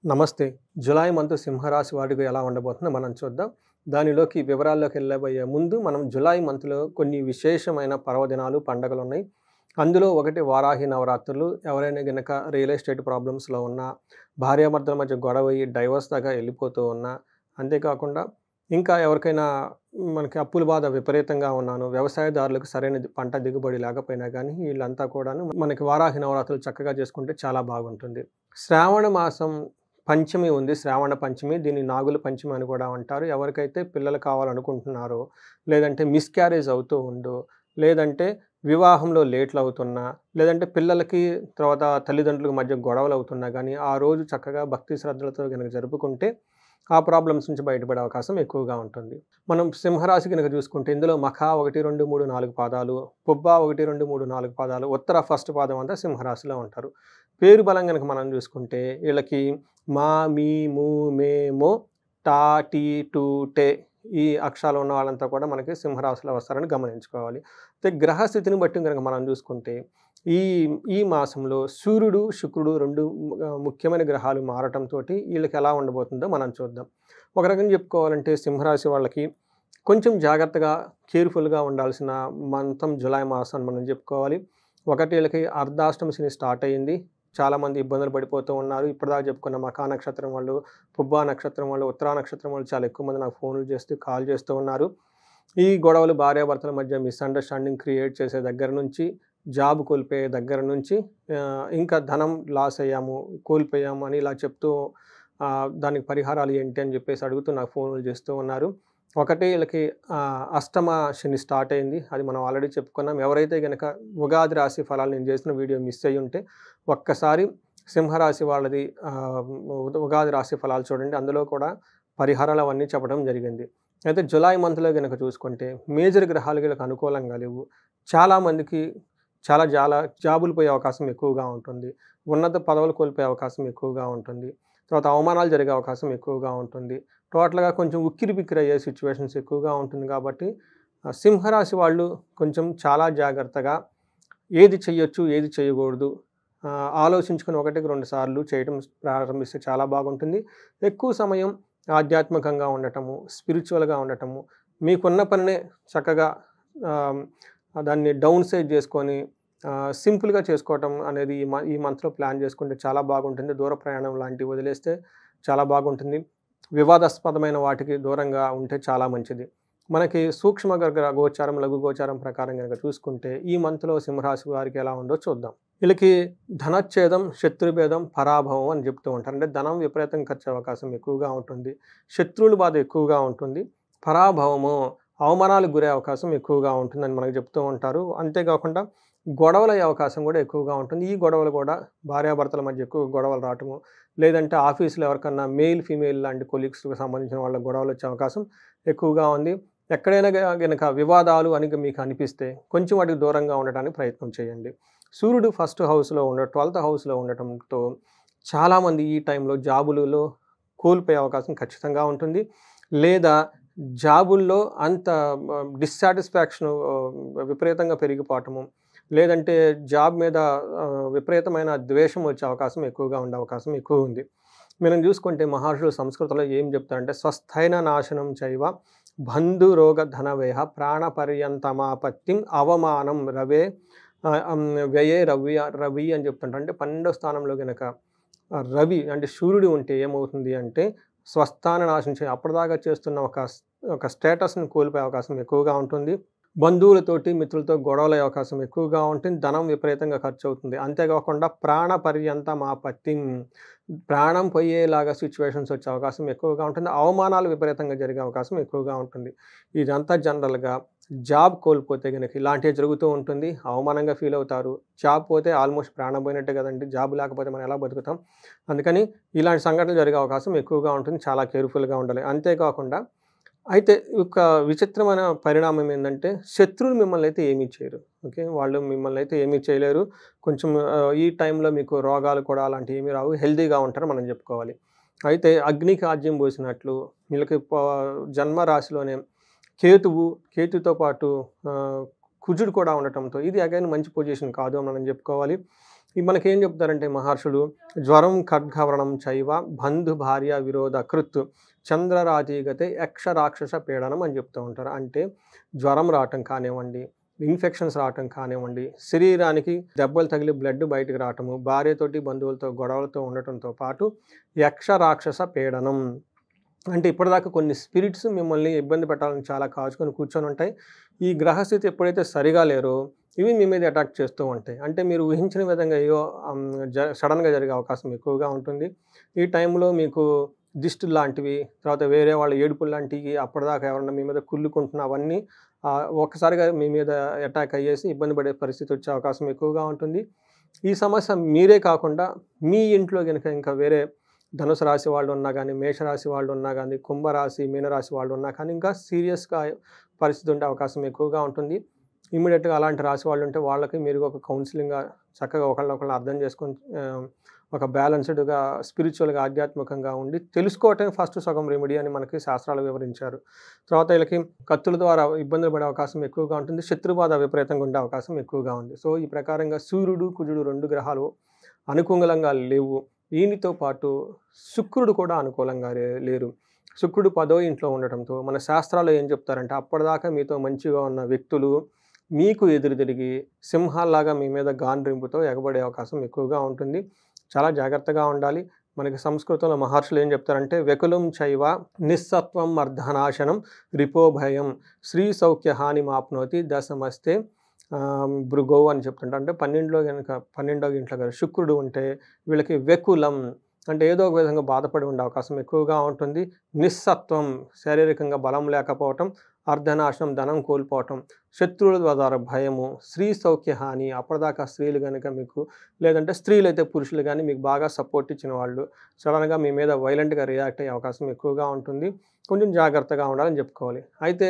నమస్తే. July month సింహరాశి వారికి ఎలా ఉండబోతుందో మనం చూద్దాం. దానిలోకి వివరాల్లోకి వెళ్ళబోయే ముందు మనం జులై మంత్‌లో కొన్ని విశేషమైన పర్వదినాలు, పండగలున్నాయి. అందులో ఒకటి వారాహి నవరాత్రులు. ఎవరైనా గనక రియల్ ఎస్టేట్ ప్రాబ్లమ్స్‌లో ఉన్నా, భార్యాభర్తల మధ్య గొడవయ్యి డైవోర్స్ దాకా వెళ్ళిపోతూ ఉన్నా, అంతేకాకుండా ఇంకా ఎవరికైనా మనకి అప్పుల బాధ విపరీతంగా ఉన్నాను, వ్యవసాయదారులకు సరైన పంట దిగుబడి లేకపోయినా గానీ, వీళ్ళంతా కూడాను మనకి వారాహి నవరాత్రులు చక్కగా చేసుకుంటే చాలా బాగుంటుంది. శ్రావణ మాసం పంచమి ఉంది. శ్రావణ పంచమి. దీన్ని నాగుల పంచమి అని కూడా అంటారు. ఎవరికైతే పిల్లలు కావాలనుకుంటున్నారో, లేదంటే మిస్‌క్యారేజ్ అవుతూ ఉందో, లేదంటే వివాహంలో లేట్‌లవుతున్నా, లేదంటే పిల్లలకి తర్వాత తల్లిదండ్రులకు మధ్య గొడవలవుతున్నా గానీ, ఆ రోజు చక్కగా భక్తి శ్రద్ధలతో గనక జరుపుకుంటే, ఆ ప్రాబ్లమ్స్ నుంచి బయటపడే అవకాశం ఎక్కువగా ఉంటుంది. మనం సింహరాశి గనక చూసుకుంటే, ఇందులో మఖా 1, 2, 3, 4 పాదాలు, పుబ్బ 1, 2, 3, 4 పాదాలు, ఉత్తర ఫస్ట్ పాదం అంతా సింహరాశిలో ఉంటారు. పేరు బలం గనక మనం చూసుకుంటే, ఈళ్ళకి మా, మీ, ము, మే, మొ, టా, టీ, టు, టే ఈ అక్షరాలు ఉన్న వాళ్ళంతా కూడా మనకి సింహరాశిలో వస్తారని గమనించుకోవాలి. అయితే గ్రహస్థితిని బట్టి గనక మనం చూసుకుంటే, ఈ ఈ మాసంలో సూర్యుడు, శుక్రుడు 2 ముఖ్యమైన గ్రహాలు మారటంతోటి ఈళ్ళకి ఎలా ఉండబోతుందో మనం చూద్దాం. ఒక రకంగా చెప్పుకోవాలంటే సింహరాశి వాళ్ళకి కొంచెం జాగ్రత్తగా, కేర్‌ఫుల్‌గా ఉండాల్సిన మంతం జులై మాసం అని మనం చెప్పుకోవాలి. ఒకటి ఈళ్ళకి అర్ధాష్టమ శని స్టార్ట్ అయింది. చాలామంది ఇబ్బందులు పడిపోతూ ఉన్నారు. ఇప్పటిదాకా చెప్పుకున్న మఖా నక్షత్రం వాళ్ళు, పుబ్బా నక్షత్రం వాళ్ళు, ఉత్తరా నక్షత్రం వాళ్ళు చాలా ఎక్కువ మంది నాకు ఫోన్‌లు చేస్తూ, కాల్ చేస్తూ ఉన్నారు. ఈ గొడవలు భార్యాభర్తల మధ్య మిస్‌అండర్‌స్టాండింగ్ క్రియేట్ చేసే దగ్గర నుంచి, జాబ్ కోల్పోయే దగ్గర నుంచి ఇంకా ధనం లాస్ అయ్యాము, కోల్పోయాము అని ఇలా చెప్తూ దానికి పరిహారాలు ఏంటి అని చెప్పేసి అడుగుతూ నాకు ఫోన్‌లు చేస్తూ ఉన్నారు. ఒకటి ఈళ్ళకి అష్టమ శని స్టార్ట్ అయింది. అది మనం ఆల్రెడీ చెప్పుకున్నాం. ఎవరైతే గనక ఉగాది రాశి ఫలాలు నేను చేసిన వీడియో మిస్ అయ్యుంటే ఒక్కసారి సింహరాశి వాళ్ళది ఉగాది రాశి ఫలాలు చూడండి. అందులో కూడా పరిహారాలు అవన్నీ చెప్పడం జరిగింది. అయితే జులై మంత్‌లో గనక చూసుకుంటే మేజర్ గ్రహాలు వీళ్ళకి అనుకూలంగా లేవు. చాలామందికి చాలా జాబులు పోయే అవకాశం ఎక్కువగా ఉంటుంది. ఉన్నత పదవులు కోల్పోయే అవకాశం ఎక్కువగా ఉంటుంది. తర్వాత అవమానాలు జరిగే అవకాశం ఎక్కువగా ఉంటుంది. టోటల్‌గా కొంచెం ఉక్కిరిబిక్కిరయ్యే సిట్యుయేషన్స్ ఎక్కువగా ఉంటుంది కాబట్టి సింహరాశి వాళ్ళు కొంచెం చాలా జాగ్రత్తగా ఏది చెయ్యొచ్చు, ఏది చేయకూడదు ఆలోచించుకొని ఒకటికి 2 సార్లు చేయటం ప్రారంభిస్తే చాలా బాగుంటుంది. ఎక్కువ సమయం ఆధ్యాత్మికంగా ఉండటము, స్పిరిచ్యువల్‌గా ఉండటము, మీకున్న పనినే చక్కగా ఆహ్, దాన్ని డౌన్ సైజ్ చేసుకొని సింపుల్‌గా చేసుకోవటం అనేది ఈ మంత్‌లో ప్లాన్ చేసుకుంటే చాలా బాగుంటుంది. దూర ప్రయాణం లాంటివి వదిలేస్తే చాలా బాగుంటుంది. వివాదాస్పదమైన వాటికి దూరంగా ఉంటే చాలా మంచిది. మనకి సూక్ష్మ గోచారం, లఘు గోచారం ప్రకారం గనక చూసుకుంటే ఈ మంత్‌లో సింహరాశి వారికి ఎలా ఉందో చూద్దాం. వీళ్ళకి ధనచ్ఛేదం, శత్రుభేదం, పరాభవం అని చెప్తూ ఉంటారు. అంటే ధనం విపరీతంగా ఖర్చు అవకాశం ఎక్కువగా ఉంటుంది. శత్రువుల బాధ ఎక్కువగా ఉంటుంది. పరాభవము, అవమానాలకు గురయ్యే అవకాశం ఎక్కువగా ఉంటుందని మనకు చెప్తూ ఉంటారు. అంతేకాకుండా గొడవలయ్యే అవకాశం కూడా ఎక్కువగా ఉంటుంది. ఈ గొడవలు కూడా భార్యాభర్తల మధ్య ఎక్కువ గొడవలు రావటము, లేదంటే ఆఫీస్‌లో ఎవరికన్నా మెయిల్, ఫీమేల్ లాంటి కొలీగ్స్‌కి సంబంధించిన వాళ్ళకి గొడవలొచ్చే అవకాశం ఎక్కువగా ఉంది. ఎక్కడైనా గనక వివాదాలు అని మీకు అనిపిస్తే కొంచెం వాటికి దూరంగా ఉండటానికి ప్రయత్నం చేయండి. సూర్యుడు ఫస్ట్ హౌస్‌లో 12థ్ హౌస్‌లో ఉండటంతో చాలామంది ఈ టైంలో జాబులలో కోల్పోయే అవకాశం ఖచ్చితంగా ఉంటుంది. లేదా జాబుల్లో అంత డిస్సాటిస్ఫాక్షన్ విపరీతంగా పెరిగిపోవటము, లేదంటే జాబ్ మీద విపరీతమైన ద్వేషం వచ్చే అవకాశం ఎక్కువగా ఉండే అవకాశం ఎక్కువుంది. మనం చూసుకుంటే మహర్షులు సంస్కృతంలో ఏం చెప్తారంటే స్వస్థైన నాశనం చైవ బంధురోగ ధనవేహ ప్రాణపర్యంతమాపత్తిం అవమానం రవే వ్యయే రవి అని చెప్తుంటారు. అంటే 12వ స్థానంలో గనక రవి అంటే సూర్యుడు ఉంటే ఏమవుతుంది అంటే స్వస్థాన నాశనం అప్పటిదాకా చేస్తున్న ఒక స్టేటస్‌ని కోల్పోయే అవకాశం ఎక్కువగా ఉంటుంది. బంధువులతోటి, మిత్రులతో గొడవలయ్యే అవకాశం ఎక్కువగా ఉంటుంది. ధనం విపరీతంగా ఖర్చవుతుంది. అంతేకాకుండా ప్రాణపర్యంతమాపత్తిం ప్రాణం పోయేలాగా సిట్యుయేషన్స్ వచ్చే అవకాశం ఎక్కువగా ఉంటుంది. అవమానాలు విపరీతంగా జరిగే అవకాశం ఎక్కువగా ఉంటుంది. ఇదంతా జనరల్‌గా జాబ్ కోల్పోతే గనక ఇలాంటివి జరుగుతూ ఉంటుంది. అవమానంగా ఫీల్ అవుతారు. జాబ్ పోతే ఆల్‌మోస్ట్ ప్రాణం పోయినట్టే కదండీ! జాబ్ లేకపోతే మనం ఎలా బతుకుతాం? అందుకని ఇలాంటి సంఘటనలు జరిగే అవకాశం ఎక్కువగా ఉంటుంది. చాలా కేర్‌ఫుల్‌గా ఉండాలి. అంతేకాకుండా అయితే ఒక విచిత్రమైన పరిణామం ఏందంటే, శత్రువులు మిమ్మల్నయితే ఏమీ చేయరు. ఓకే. వాళ్ళు మిమ్మల్నయితే ఏమీ చేయలేరు. కొంచెం ఈ టైంలో మీకు రోగాలు కూడా అలాంటివి ఏమీ రావు. హెల్తీగా ఉంటారని మనం జెప్పుకోవాలి. అయితే అగ్నికి ఆజ్యం పోసినట్లు వీళ్ళకి జన్మ రాశిలోనే కేతుతో పాటు ఆహ్, కుజుడు కూడా ఉండటంతో ఇది అగైన్ మంచి పొజిషన్ కాదు అని మనం జెప్పుకోవాలి. మనకేం చెప్తారంటే మహర్షులు, జ్వరం ఖడ్గవ్రణం చైవ బంధు భార్య విరోధ కృత్ చంద్రరాజీగతే యక్ష రాక్షస పీడనం అని చెప్తూ ఉంటారు. అంటే జ్వరం రావటం కానివ్వండి, ఇన్ఫెక్షన్స్ రావటం కానివ్వండి, శరీరానికి దెబ్బలు తగిలి బ్లడ్ బయటకు రావటము, భార్యతోటి బంధువులతో గొడవలతో ఉండటంతో పాటు యక్ష రాక్షస పీడనం అంటే ఇప్పటిదాకా కొన్ని స్పిరిట్స్ మిమ్మల్ని ఇబ్బంది పెట్టాలని చాలా కాచుకొని కూర్చొని ఉంటాయి. ఈ గ్రహస్థితి ఎప్పుడైతే సరిగా లేరో ఇవి మీ మీద అటాక్ చేస్తూ ఉంటాయి. అంటే మీరు ఊహించిన విధంగా ఏయో సడన్‌గా జరిగే అవకాశం ఎక్కువగా ఉంటుంది. ఈ టైంలో మీకు దిష్టులు లాంటివి, తర్వాత వేరే వాళ్ళ ఏడుపులు లాంటివి, అప్పటిదాకా ఎవరన్నా మీ మీద కుళ్ళుకుంటున్న అవన్నీ ఒక్కసారిగా మీ మీద అటాక్ అయ్యేసి ఇబ్బంది పడే పరిస్థితి వచ్చే అవకాశం ఎక్కువగా ఉంటుంది. ఈ సమస్య మీరే కాకుండా మీ ఇంట్లో గనుక ఇంకా వేరే ధనుసు రాశి వాళ్ళు ఉన్నా గానీ, మేషరాశి వాళ్ళు ఉన్నా గానీ, కుంభరాశి, మీనరాశి వాళ్ళు ఉన్నా కానీ ఇంకా సీరియస్‌గా పరిస్థితి ఉండే అవకాశం ఎక్కువగా ఉంటుంది. ఇమ్మీడియేట్‌గా అలాంటి రాశి వాళ్ళు ఉంటే వాళ్ళకి మీరు ఒక కౌన్సిలింగ్‌గా చక్కగా ఒకళ్ళనొకళ్ళు అర్థం చేసుకొని ఒక బ్యాలెన్స్‌డ్‌గా స్పిరిచువల్‌గా, ఆధ్యాత్మికంగా ఉండి తెలుసుకోవటమే ఫస్ట్ సగం రెమెడీ అని మనకి శాస్త్రాలు వివరించారు. తర్వాత వీళ్ళకి కత్తుల ద్వారా ఇబ్బందులు పడే అవకాశం ఎక్కువగా ఉంటుంది. శత్రుబాధ విపరీతంగా ఉండే అవకాశం ఎక్కువగా ఉంది. సో, ఈ ప్రకారంగా సూర్యుడు, కుజుడు 2 గ్రహాలు అనుకూలంగా లేవు. దీనితో పాటు శుక్రుడు కూడా అనుకూలంగా లేరు. శుక్రుడు 10వ ఇంట్లో ఉండటంతో మన శాస్త్రాల్లో ఏం చెప్తారంటే అప్పటిదాకా మీతో మంచిగా ఉన్న వ్యక్తులు మీకు ఎదురు తిరిగి సింహాల్లాగా మీ మీద గాండ్రింపుతో ఎగబడే అవకాశం ఎక్కువగా ఉంటుంది. చాలా జాగ్రత్తగా ఉండాలి. మనకి సంస్కృతంలో మహర్షులు ఏం చెప్తారంటే వెకులం చైవ నిస్సత్వం అర్ధనాశనం రిపోభయం శ్రీ సౌఖ్య హాని మాప్నోతి దశమస్తే భృగౌ అని చెప్తుంటారు. అంటే 12లో గనుక 12వ ఇంట్లో గనుక శుక్రుడు ఉంటే వీళ్ళకి వెకులం అంటే ఏదో ఒక విధంగా బాధపడి ఉండే అవకాశం ఎక్కువగా ఉంటుంది. నిస్సత్వం శారీరకంగా బలం లేకపోవటం, అర్ధనాశనం ధనం కోల్పోవటం, శత్రువుల ద్వారా భయము, స్త్రీ సౌఖ్య హాని అప్పటిదాకా స్త్రీలు కనుక మీకు లేదంటే స్త్రీలైతే పురుషులు కానీ మీకు బాగా సపోర్ట్ ఇచ్చిన వాళ్ళు సడన్గా మీ మీద వైలెంట్‌గా రియాక్ట్ అయ్యే అవకాశం ఎక్కువగా ఉంటుంది. కొంచెం జాగ్రత్తగా ఉండాలని చెప్పుకోవాలి. అయితే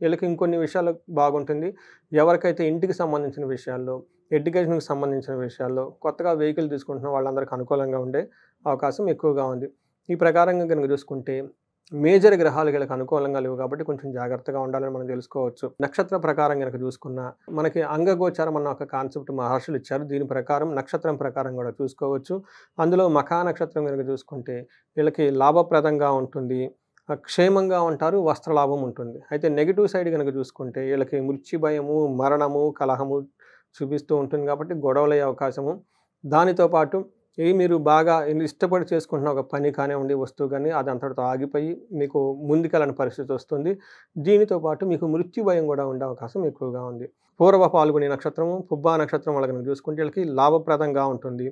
వీళ్ళకి ఇంకొన్ని విషయాలు బాగుంటుంది. ఎవరికైతే ఇంటికి సంబంధించిన విషయాల్లో, ఎడ్యుకేషన్‌కి సంబంధించిన విషయాల్లో కొత్తగా వెహికల్ తీసుకుంటున్న వాళ్ళందరికీ అనుకూలంగా ఉండే అవకాశం ఎక్కువగా ఉంది. ఈ ప్రకారంగా గనుక చూసుకుంటే మేజర్ గ్రహాలు వీళ్ళకి అనుకూలంగా లేవు కాబట్టి కొంచెం జాగ్రత్తగా ఉండాలని మనం తెలుసుకోవచ్చు. నక్షత్ర ప్రకారం గనుక చూసుకున్నా మనకి అంగగోచారం అన్న ఒక కాన్సెప్ట్ మహర్షులు ఇచ్చారు. దీని ప్రకారం నక్షత్రం ప్రకారం కూడా చూసుకోవచ్చు. అందులో మఖా నక్షత్రం గనుక చూసుకుంటే వీళ్ళకి లాభప్రదంగా ఉంటుంది. క్షేమంగా ఉంటారు. వస్త్రలాభం ఉంటుంది. అయితే నెగెటివ్ సైడ్ గనుక చూసుకుంటే వీళ్ళకి మృత్యు భయము, మరణము, కలహము చూపిస్తూ ఉంటుంది కాబట్టి గొడవలయ్యే అవకాశము. దానితో పాటు మీరు బాగా ఇష్టపడి చేసుకుంటున్న ఒక పని కానివ్వండి, వస్తువు కానీ అది అంతటితో ఆగిపోయి మీకు ముందుకెళ్ళని పరిస్థితి వస్తుంది. దీనితో పాటు మీకు మృత్యు భయం కూడా ఉండే అవకాశం ఎక్కువగా ఉంది. పూర్వ పాల్గొనే నక్షత్రము, పుబ్బా నక్షత్రం వాళ్ళ కనుక చూసుకుంటే వీళ్ళకి లాభప్రదంగా ఉంటుంది.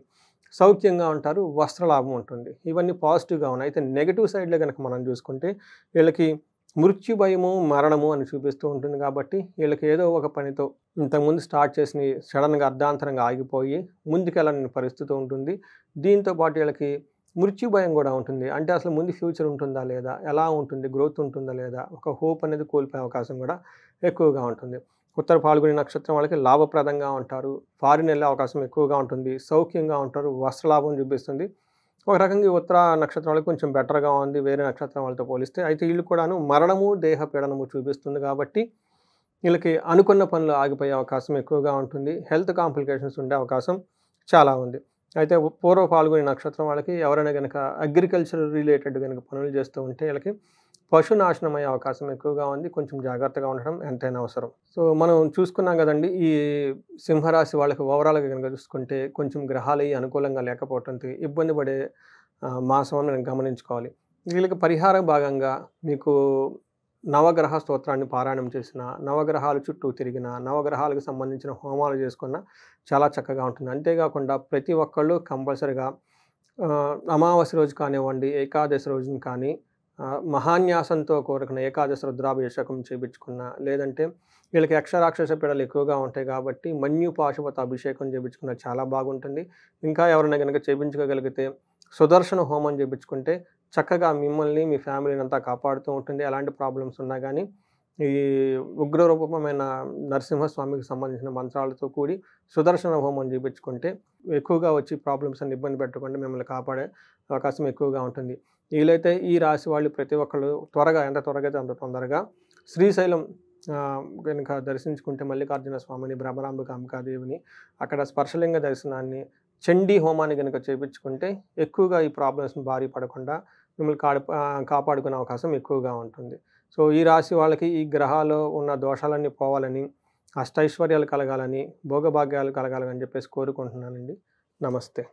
సౌఖ్యంగా ఉంటారు. వస్త్రలాభం ఉంటుంది. ఇవన్నీ పాజిటివ్‌గా ఉన్నాయి. అయితే నెగెటివ్ సైడ్‌లో గనుక మనం చూసుకుంటే వీళ్ళకి మృత్యు భయము, మరణము అని చూపిస్తూ ఉంటుంది కాబట్టి వీళ్ళకి ఏదో ఒక పనితో ఇంతకుముందు స్టార్ట్ చేసినయి సడన్‌గా అర్ధాంతరంగా ఆగిపోయి ముందుకెళ్ళని పరిస్థితి ఉంటుంది. దీంతో పాటు వీళ్ళకి మృత్యు భయం కూడా ఉంటుంది. అంటే అసలు ముందు ఫ్యూచర్ ఉంటుందా లేదా? ఎలా ఉంటుంది? గ్రోత్ ఉంటుందా లేదా? ఒక హోప్ అనేది కోల్పోయే అవకాశం కూడా ఎక్కువగా ఉంటుంది. ఉత్తర పాల్గొనే నక్షత్రం వాళ్ళకి లాభప్రదంగా ఉంటారు. ఫారిన్ వెళ్ళే అవకాశం ఎక్కువగా ఉంటుంది. సౌఖ్యంగా ఉంటారు. వస్త్రలాభం చూపిస్తుంది. ఒక రకంగా ఈ ఉత్తర నక్షత్రం వాళ్ళకి కొంచెం బెటర్‌గా ఉంది వేరే నక్షత్రం వాళ్ళతో పోలిస్తే. అయితే వీళ్ళు కూడాను మరణము, దేహ పీడనము చూపిస్తుంది కాబట్టి వీళ్ళకి అనుకున్న పనులు ఆగిపోయే అవకాశం ఎక్కువగా ఉంటుంది. హెల్త్ కాంప్లికేషన్స్ ఉండే అవకాశం చాలా ఉంది. అయితే పూర్వ పాల్గొనే నక్షత్రం వాళ్ళకి ఎవరైనా గనక అగ్రికల్చర్ రిలేటెడ్ గనక పనులు చేస్తూ ఉంటే వీళ్ళకి పశునాశనం అయ్యే అవకాశం ఎక్కువగా ఉంది. కొంచెం జాగ్రత్తగా ఉండడం ఎంతైనా అవసరం. సో, మనం చూసుకున్నాం గదండీ! ఈ సింహరాశి వాళ్ళకి ఓవరాల్‌గా గనుక చూసుకుంటే కొంచెం గ్రహాలయి అనుకూలంగా లేకపోవటంతో ఇబ్బంది పడే మాసం అని మనం గమనించుకోవాలి. వీళ్ళకి పరిహార భాగంగా మీకు నవగ్రహ స్తోత్రాన్ని పారాయణం చేసిన, నవగ్రహాల చుట్టూ తిరిగిన, నవగ్రహాలకు సంబంధించిన హోమాలు చేసుకున్న చాలా చక్కగా ఉంటుంది. అంతేకాకుండా ప్రతి ఒక్కళ్ళు కంపల్సరీగా అమావాస్య రోజు కానివ్వండి, ఏకాదశి రోజున కానీ మహాన్యాసంతో కోరుకున్న ఏకాదశి రుద్రాభిషేకం చేపించుకున్న, లేదంటే వీళ్ళకి యక్షరాక్షస పీడలు ఎక్కువగా ఉంటాయి కాబట్టి మన్యు పాశుపత అభిషేకం చేపించుకున్న చాలా బాగుంటుంది. ఇంకా ఎవరైనా గనక చేపించుకోగలిగితే సుదర్శన హోమం చేపించుకుంటే చక్కగా మిమ్మల్ని, మీ ఫ్యామిలీని అంతా కాపాడుతూ ఉంటుంది. ఎలాంటి ప్రాబ్లమ్స్ ఉన్నా గానీ ఈ ఉగ్రరూపమైన నరసింహస్వామికి సంబంధించిన మంత్రాలతో కూడి సుదర్శన హోమం చేపించుకుంటే ఎక్కువగా వచ్చి ప్రాబ్లమ్స్ అన్ని ఇబ్బంది పెట్టకుండా మిమ్మల్ని కాపాడే అవకాశం ఎక్కువగా ఉంటుంది. వీలైతే ఈ రాశి వాళ్ళు ప్రతి ఒక్కళ్ళు త్వరగా ఎంత త్వరగా అయితే అంత తొందరగా శ్రీశైలం గనుక దర్శించుకుంటే మల్లికార్జున స్వామిని, భ్రమరాంబిక అంబికాదేవిని, అక్కడ స్పర్శలింగ దర్శనాన్ని చండీ హోమాన్ని గనుక చేపించుకుంటే ఎక్కువగా ఈ ప్రాబ్లమ్స్‌ని బారి పడకుండా మిమ్మల్ని కాపాడుకునే అవకాశం ఎక్కువగా ఉంటుంది. సో, ఈ రాశి వాళ్ళకి ఈ గ్రహాల్లో ఉన్న దోషాలన్నీ పోవాలని, అష్టైశ్వర్యాలు కలగాలని, భోగభాగ్యాలు కలగాలని చెప్పేసి కోరుకుంటున్నానండి. నమస్తే.